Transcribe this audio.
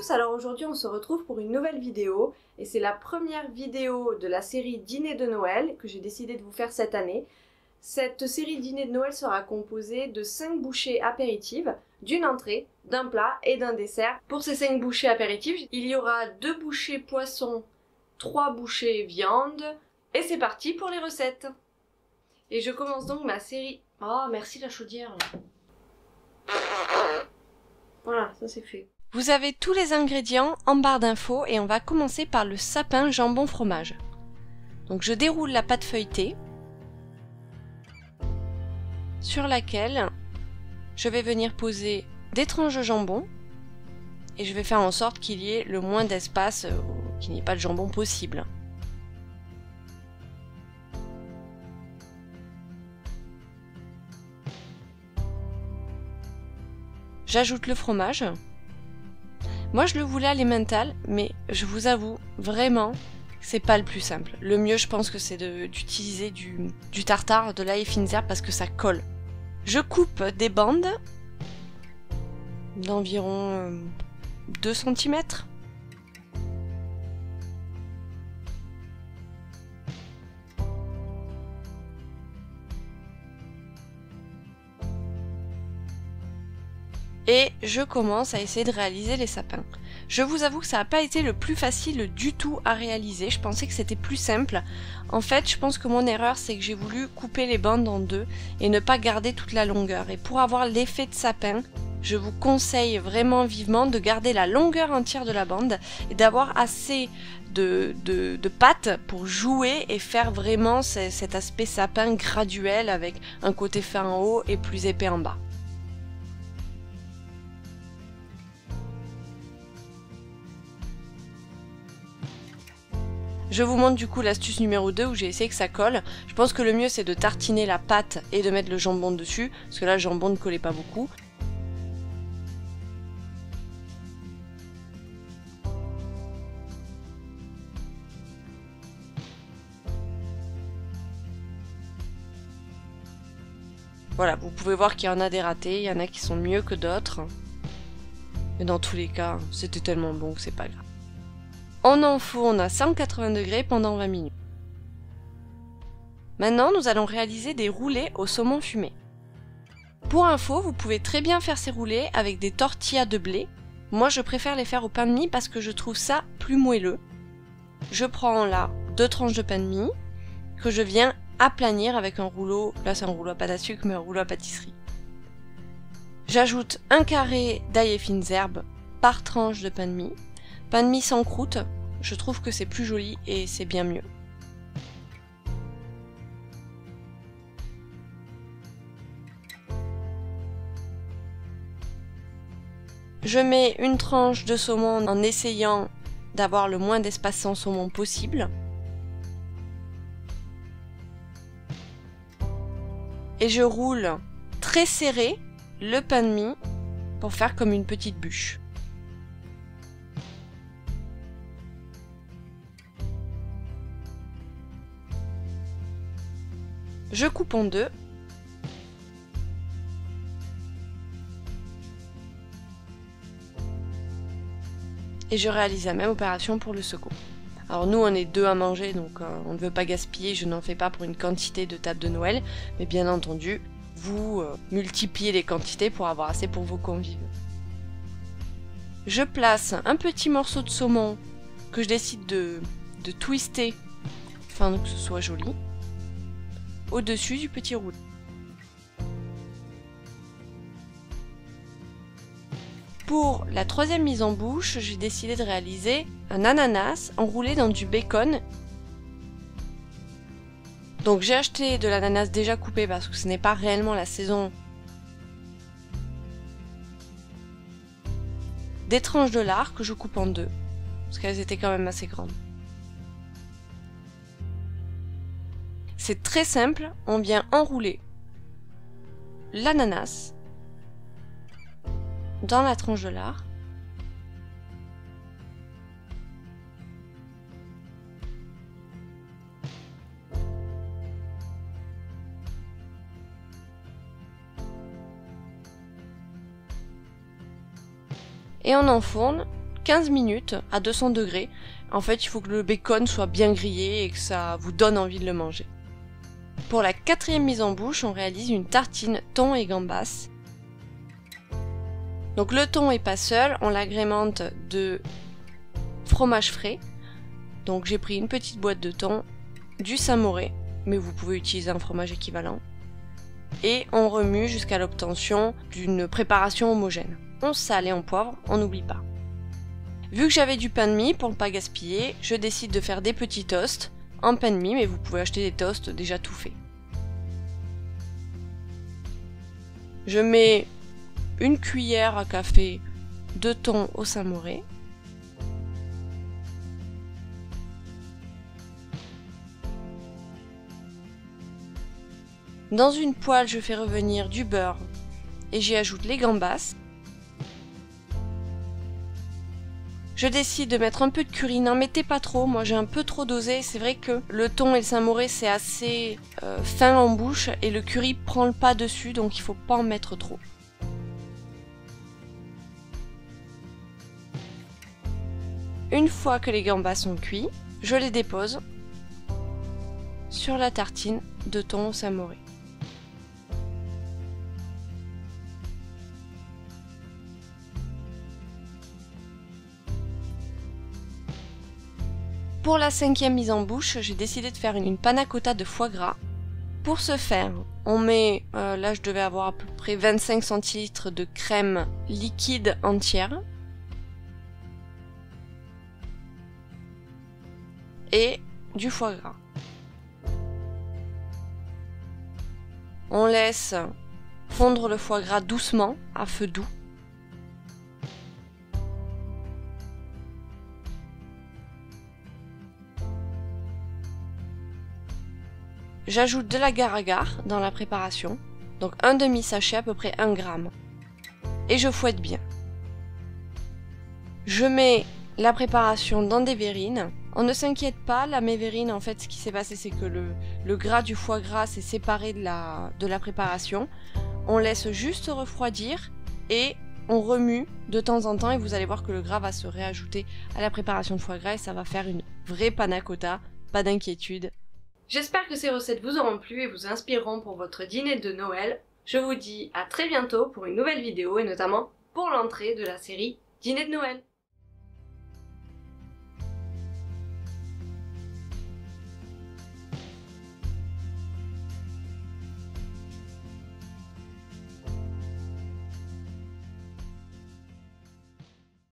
tous, alors aujourd'hui on se retrouve pour une nouvelle vidéo et c'est la première vidéo de la série Dîner de Noël que j'ai décidé de vous faire cette année. Cette série Dîner de Noël sera composée de 5 bouchées apéritives, d'une entrée, d'un plat et d'un dessert. Pour ces 5 bouchées apéritives, il y aura 2 bouchées poisson, 3 bouchées viande et c'est parti pour les recettes. Et je commence donc ma série... Oh merci la chaudière. Voilà, ça c'est fait. Vous avez tous les ingrédients en barre d'infos et on va commencer par le sapin jambon fromage. Donc je déroule la pâte feuilletée sur laquelle je vais venir poser des tranches de jambon et je vais faire en sorte qu'il y ait le moins d'espace, qu'il n'y ait pas de jambon possible. J'ajoute le fromage. Moi je le voulais à l'emmental, mais je vous avoue, vraiment, c'est pas le plus simple. Le mieux je pense que c'est d'utiliser du tartare, de l'ail fines herbes parce que ça colle. Je coupe des bandes d'environ 2 cm. Et je commence à essayer de réaliser les sapins. Je vous avoue que ça n'a pas été le plus facile du tout à réaliser, je pensais que c'était plus simple. En fait, je pense que mon erreur, c'est que j'ai voulu couper les bandes en deux et ne pas garder toute la longueur. Et pour avoir l'effet de sapin, je vous conseille vraiment vivement de garder la longueur entière de la bande et d'avoir assez de pâte pour jouer et faire vraiment cet aspect sapin graduel avec un côté fin en haut et plus épais en bas. Je vous montre du coup l'astuce numéro 2 où j'ai essayé que ça colle. Je pense que le mieux c'est de tartiner la pâte et de mettre le jambon dessus, parce que là le jambon ne collait pas beaucoup. Voilà, vous pouvez voir qu'il y en a des ratés, il y en a qui sont mieux que d'autres. Mais dans tous les cas, c'était tellement bon que c'est pas grave. On enfourne à 180 degrés pendant 20 minutes. Maintenant, nous allons réaliser des roulés au saumon fumé. Pour info, vous pouvez très bien faire ces roulés avec des tortillas de blé. Moi, je préfère les faire au pain de mie parce que je trouve ça plus moelleux. Je prends là 2 tranches de pain de mie que je viens aplanir avec un rouleau. Là, c'est un rouleau à pâte à sucre, mais un rouleau à pâtisserie. J'ajoute un carré d'ail et fines herbes par tranche de pain de mie. Pain de mie sans croûte, je trouve que c'est plus joli et c'est bien mieux. Je mets une tranche de saumon en essayant d'avoir le moins d'espace sans saumon possible. Et je roule très serré le pain de mie pour faire comme une petite bûche. Je coupe en deux. Et je réalise la même opération pour le second. Alors nous on est 2 à manger donc on ne veut pas gaspiller, je n'en fais pas pour une quantité de table de Noël, mais bien entendu vous multipliez les quantités pour avoir assez pour vos convives. Je place un petit morceau de saumon que je décide de twister afin que ce soit joli au-dessus du petit roux. Pour la troisième mise en bouche, j'ai décidé de réaliser un ananas enroulé dans du bacon. Donc j'ai acheté de l'ananas déjà coupé parce que ce n'est pas réellement la saison. Des tranches de lard que je coupe en deux, parce qu'elles étaient quand même assez grandes. C'est très simple, on vient enrouler l'ananas dans la tranche de lard. Et on enfourne 15 minutes à 200 degrés. En fait, il faut que le bacon soit bien grillé et que ça vous donne envie de le manger. Pour la 4e mise en bouche, on réalise une tartine thon et gambas. Donc le thon est pas seul, on l'agrémente de fromage frais. Donc j'ai pris une petite boîte de thon, du samouré, mais vous pouvez utiliser un fromage équivalent. Et on remue jusqu'à l'obtention d'une préparation homogène. On sale et on poivre, on n'oublie pas. Vu que j'avais du pain de mie pour ne pas gaspiller, je décide de faire des petits toasts en pain de mie, mais vous pouvez acheter des toasts déjà tout faits. Je mets une cuillère à café de thon au samouré. Dans une poêle, je fais revenir du beurre et j'y ajoute les gambas. Je décide de mettre un peu de curry, n'en mettez pas trop, moi j'ai un peu trop dosé, c'est vrai que le thon et le samouré c'est assez fin en bouche et le curry prend le pas dessus, donc il faut pas en mettre trop. Une fois que les gambas sont cuits, je les dépose sur la tartine de thon au samouré. Pour la 5e mise en bouche, j'ai décidé de faire une panna cotta de foie gras. Pour ce faire, on met, là je devais avoir à peu près 25 centilitres de crème liquide entière. Et du foie gras. On laisse fondre le foie gras doucement, à feu doux. J'ajoute de l'agar-agar dans la préparation, donc un demi-sachet, à peu près 1 gramme. Et je fouette bien. Je mets la préparation dans des verrines. On ne s'inquiète pas, la méverrine, en fait, ce qui s'est passé, c'est que le gras du foie gras s'est séparé de la préparation. On laisse juste refroidir et on remue de temps en temps et vous allez voir que le gras va se réajouter à la préparation de foie gras et ça va faire une vraie panna cotta, pas d'inquiétude. J'espère que ces recettes vous auront plu et vous inspireront pour votre dîner de Noël. Je vous dis à très bientôt pour une nouvelle vidéo et notamment pour l'entrée de la série Dîner de Noël.